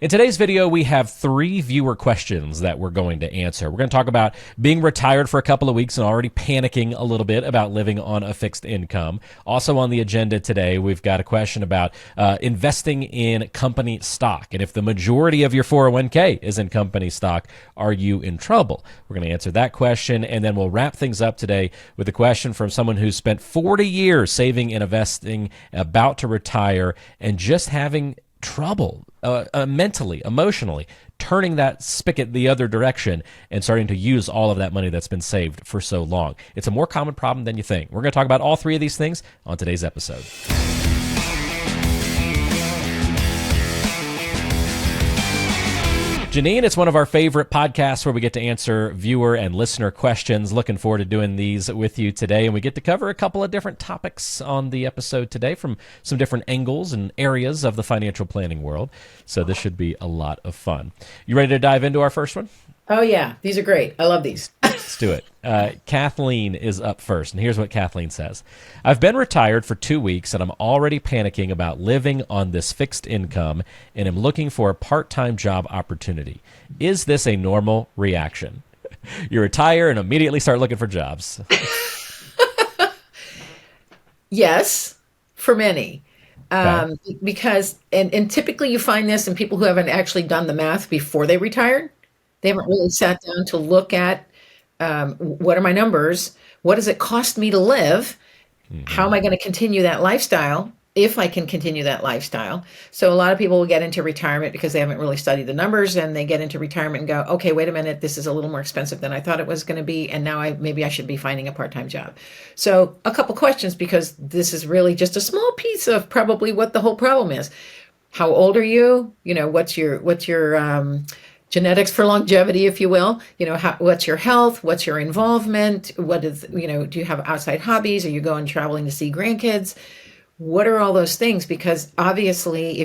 In today's video, we have 3 viewer questions that we're going to answer. We're going to talk about being retired for a couple of weeks and already panicking a little bit about living on a fixed income. Also on the agenda today, we've got a question about investing in company stock. And if the majority of your 401k is in company stock, are you in trouble? We're going to answer that question, and then we'll wrap things up today with a question from someone who's spent 40 years saving and investing, about to retire, and just having trouble mentally, emotionally, turning that spigot the other direction and starting to use all of that money that's been saved for so long. It's a more common problem than you think. We're going to talk about all 3 of these things on today's episode. Janine, it's one of our favorite podcasts where we get to answer viewer and listener questions. Looking forward to doing these with you today. And we get to cover a couple of different topics on the episode today from some different angles and areas of the financial planning world. So this should be a lot of fun. You ready to dive into our first one? Oh, yeah. These are great. I love these. Let's do it. Kathleen is up first, and here's what Kathleen says. I've been retired for 2 weeks, and I'm already panicking about living on this fixed income, and am looking for a part-time job opportunity. Is this a normal reaction? You retire and immediately start looking for jobs. Yes, for many. Okay. Because, and typically you find this in people who haven't actually done the math before they retired. They haven't really sat down to look at what are my numbers? What does it cost me to live? How am I going to continue that lifestyle, if I can continue that lifestyle? So a lot of people will get into retirement because they haven't really studied the numbers, and they get into retirement and go, okay, wait a minute, this is a little more expensive than I thought it was going to be, and now maybe I should be finding a part-time job. So a couple questions, because this is really just a small piece of probably what the whole problem is. How old are you? You know, what's your genetics for longevity, if you will. You know, what's your health? What's your involvement? What is, do you have outside hobbies? Are you going traveling to see grandkids? What are all those things? Because obviously,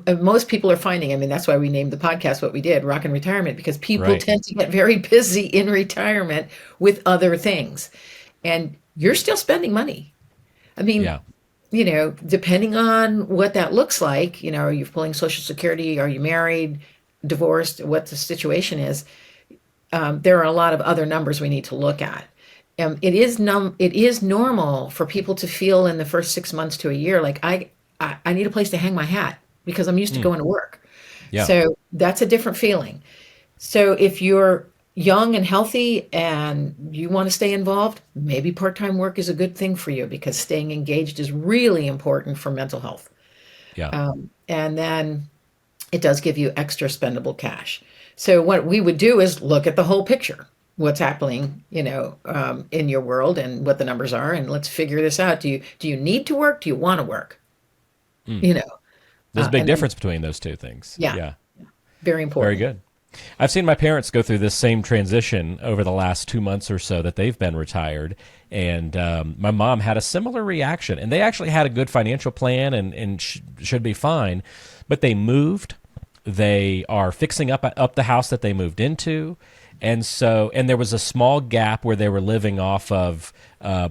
most people are finding, I mean, that's why we named the podcast what we did, Rockin' Retirement, because people tend to get very busy in retirement with other things. And you're still spending money. I mean, depending on what that looks like, are you pulling Social Security? Are you married? Divorced, what the situation is, there are a lot of other numbers we need to look at. It is normal for people to feel in the first 6 months to a year like I need a place to hang my hat because I'm used to going to work. Yeah. So that's a different feeling. So if you're young and healthy and you want to stay involved, maybe part-time work is a good thing for you, because staying engaged is really important for mental health. Yeah. And then it does give you extra spendable cash. So what we would do is look at the whole picture, what's happening, in your world and what the numbers are, and let's figure this out. Do you need to work? Do you want to work? There's a big difference between those two things. Yeah. Very important. Very good. I've seen my parents go through this same transition over the last 2 months or so that they've been retired. And my mom had a similar reaction. And they actually had a good financial plan and should be fine. But they moved. They are fixing up the house that they moved into. And there was a small gap where they were living off of,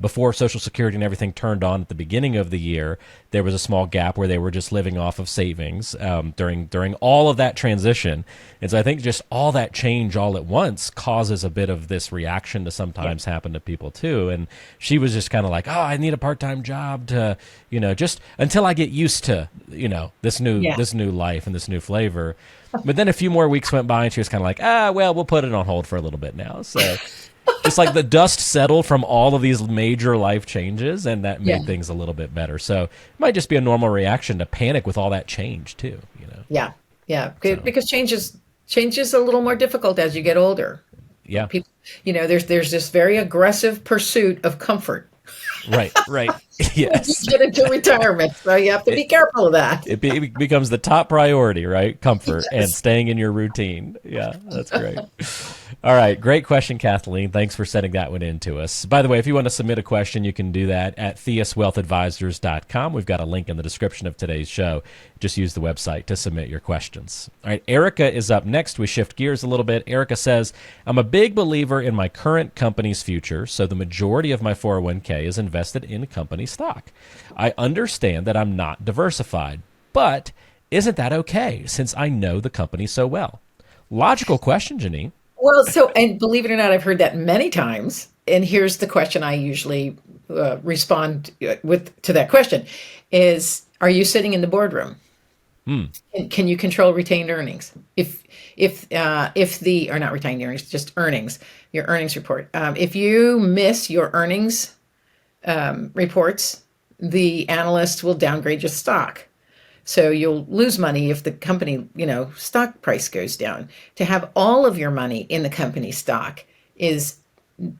before Social Security and everything turned on at the beginning of the year, there was a small gap where they were just living off of savings during all of that transition. And so I think just all that change all at once causes a bit of this reaction to sometimes happen to people too. And she was just kind of like, oh, I need a part-time job to, just until I get used to, this new life and this new flavor. But then a few more weeks went by and she was kind of like, well, we'll put it on hold for a little bit now. So just like the dust settled from all of these major life changes, and that made things a little bit better. So it might just be a normal reaction to panic with all that change too, Yeah. So. Because change is a little more difficult as you get older. Yeah. People, there's this very aggressive pursuit of comfort. Right. Yes. You get into retirement, so you have to be careful of that. It becomes the top priority, right? Comfort and staying in your routine. Yeah, that's great. All right, great question, Kathleen. Thanks for sending that one in to us. By the way, if you want to submit a question, you can do that at theuswealthadvisors.com. We've got a link in the description of today's show. Just use the website to submit your questions. All right, Erica is up next. We shift gears a little bit. Erica says, I'm a big believer in my current company's future, so the majority of my 401k is invested in company stock. I understand that I'm not diversified, but Isn't that okay since I know the company so well? Logical question, Janine. Well, so, and believe it or not, I've heard that many times. And here's the question I usually respond with to that question is, are you sitting in the boardroom? Hmm. Can you control retained earnings? If the, or not retained earnings, just earnings, your earnings report. If you miss your earnings reports, the analysts will downgrade your stock. So you'll lose money if the company, stock price goes down. To have all of your money in the company stock is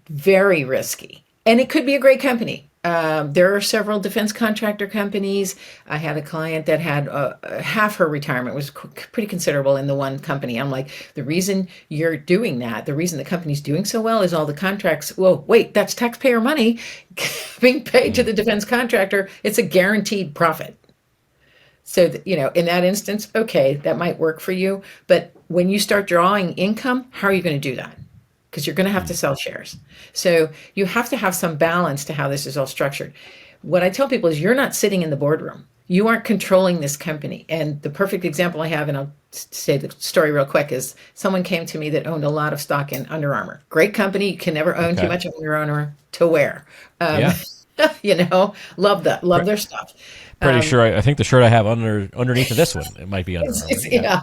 very risky. And it could be a great company. There are several defense contractor companies. I had a client that had half her retirement was pretty considerable in the one company. I'm like, the reason you're doing that, the reason the company's doing so well is all the contracts. Well, wait, that's taxpayer money being paid to the defense contractor. It's a guaranteed profit. So, in that instance, okay, that might work for you. But when you start drawing income, how are you going to do that? Because you're going to have to sell shares. So you have to have some balance to how this is all structured. What I tell people is you're not sitting in the boardroom. You aren't controlling this company. And the perfect example I have, and I'll say the story real quick, is someone came to me that owned a lot of stock in Under Armour. Great company. You can never own too Okay. much of Under Armour to wear. Yeah. Love that. Love their stuff. Pretty sure. I think the shirt I have underneath of this one, it might be Under Armour. Yeah.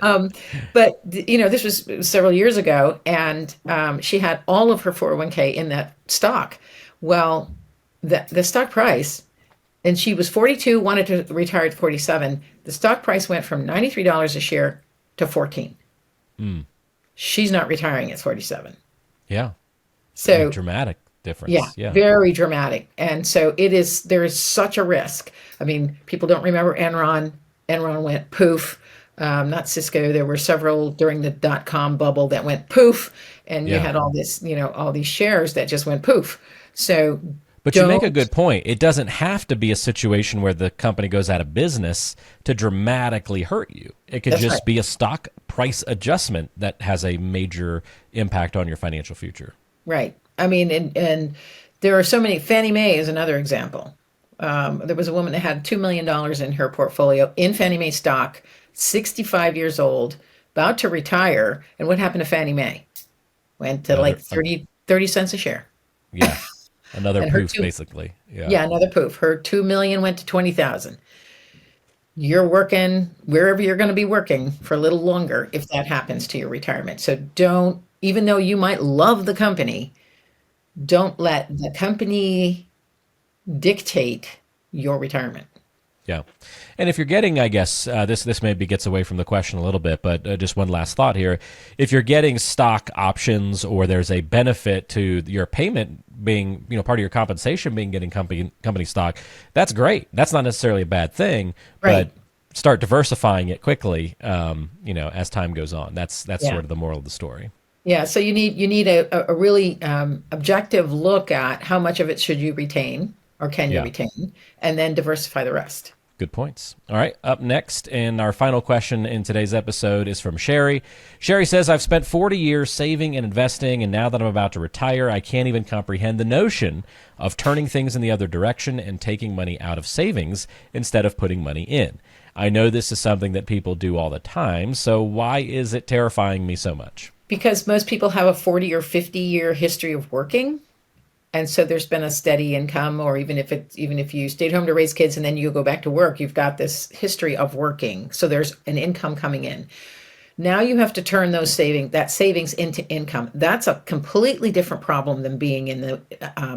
Yeah. But this was several years ago, and she had all of her 401k in that stock. Well, the stock price, and she was 42, wanted to retire at 47. The stock price went from $93 a share to 14. She's not retiring at 47. Yeah. A So dramatic yeah, difference. Yeah. very dramatic. And so there is such a risk. I mean, people don't remember Enron. Enron went poof. Not Cisco. There were several during the dot-com bubble that went poof. And you Yeah. had all this, all these shares that just went poof. So But you make a don't, good point. It doesn't have to be a situation where the company goes out of business to dramatically hurt you. It could that's right. just be a stock price adjustment that has a major impact on your financial future. Right. I mean, and there are so many. Fannie Mae is another example. There was a woman that had $2 million in her portfolio in Fannie Mae stock, 65 years old, about to retire. And what happened to Fannie Mae? Went to Another, like 30 cents a share. yeah, another And her poof, two, basically. Yeah. yeah, another poof. Her 2 million went to 20,000. You're working wherever you're going to be working for a little longer if that happens to your retirement. So don't, even though you might love the company, don't let the company dictate your retirement. Yeah. And if you're getting, I guess, this maybe gets away from the question a little bit, but just one last thought here. If you're getting stock options or there's a benefit to your payment being, part of your compensation being getting company stock, that's great. That's not necessarily a bad thing, Right. but start diversifying it quickly, as time goes on. That's Yeah. sort of the moral of the story. Yeah. So you need a really objective look at how much of it should you retain or can you Yeah. retain, and then diversify the rest. Good points. All right, up next, and our final question in today's episode is from Sherry. Sherry says, I've spent 40 years saving and investing, and now that I'm about to retire, I can't even comprehend the notion of turning things in the other direction and taking money out of savings instead of putting money in. I know this is something that people do all the time, so why is it terrifying me so much? Because most people have a 40 or 50-year history of working. And so there's been a steady income, or even if you stayed home to raise kids and then you go back to work, you've got this history of working. So there's an income coming in. Now you have to turn that savings into income. That's a completely different problem than being in the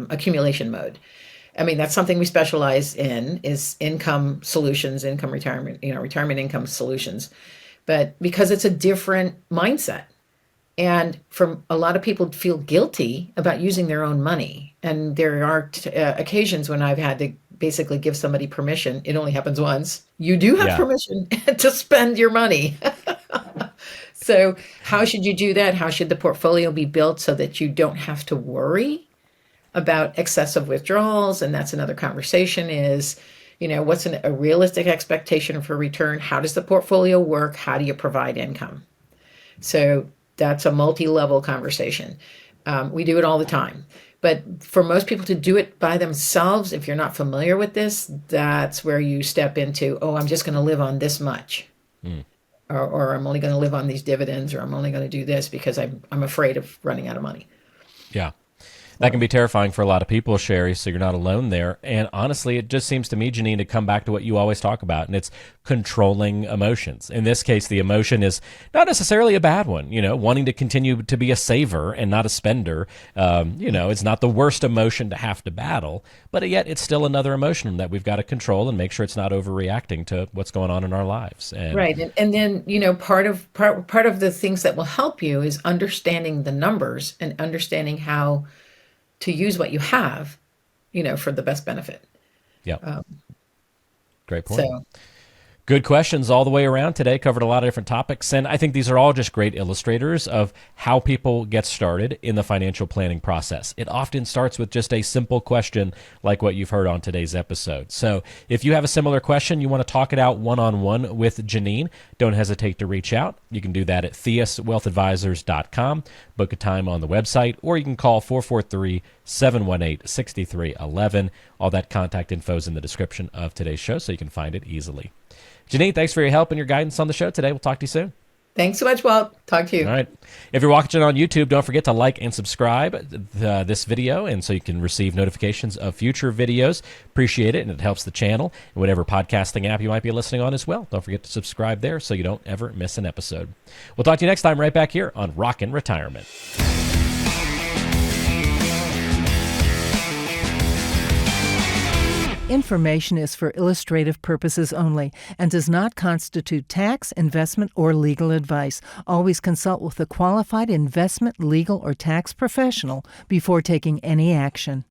accumulation mode. I mean, that's something we specialize in, is income solutions, income retirement, retirement income solutions. But because it's a different mindset. And from a lot of people feel guilty about using their own money. And there are occasions when I've had to basically give somebody permission. It only happens once. You do have Yeah. permission to spend your money. So how should you do that? How should the portfolio be built so that you don't have to worry about excessive withdrawals? And that's another conversation is, what's a realistic expectation for return? How does the portfolio work? How do you provide income? So that's a multi-level conversation. We do it all the time. But for most people to do it by themselves, if you're not familiar with this, that's where you step into, oh, I'm just going to live on this much. Or I'm only going to live on these dividends, or I'm only going to do this because I'm afraid of running out of money. Yeah. That can be terrifying for a lot of people, Sherry, so you're not alone there. And honestly, it just seems to me, Janine, to come back to what you always talk about, and it's controlling emotions. In this case, the emotion is not necessarily a bad one, wanting to continue to be a saver and not a spender. It's not the worst emotion to have to battle, but yet it's still another emotion that we've got to control and make sure it's not overreacting to what's going on in our lives. Right. And then, part of the things that will help you is understanding the numbers and understanding how to use what you have, for the best benefit. Yeah. Great point. So, good questions all the way around today. Covered a lot of different topics. And I think these are all just great illustrators of how people get started in the financial planning process. It often starts with just a simple question like what you've heard on today's episode. So if you have a similar question, you want to talk it out one-on-one with Janine, don't hesitate to reach out. You can do that at theuswealthadvisors.com, book a time on the website, or you can call 443-718-6311. All that contact info is in the description of today's show, so you can find it easily. Janine, thanks for your help and your guidance on the show today. We'll talk to you soon. Thanks so much, Walt. Talk to you. All right. If you're watching on YouTube, don't forget to like and subscribe this video, and so you can receive notifications of future videos. Appreciate it, and it helps the channel. And whatever podcasting app you might be listening on as well, don't forget to subscribe there so you don't ever miss an episode. We'll talk to you next time right back here on Rockin' Retirement. Information is for illustrative purposes only and does not constitute tax, investment, or legal advice. Always consult with a qualified investment, legal, or tax professional before taking any action.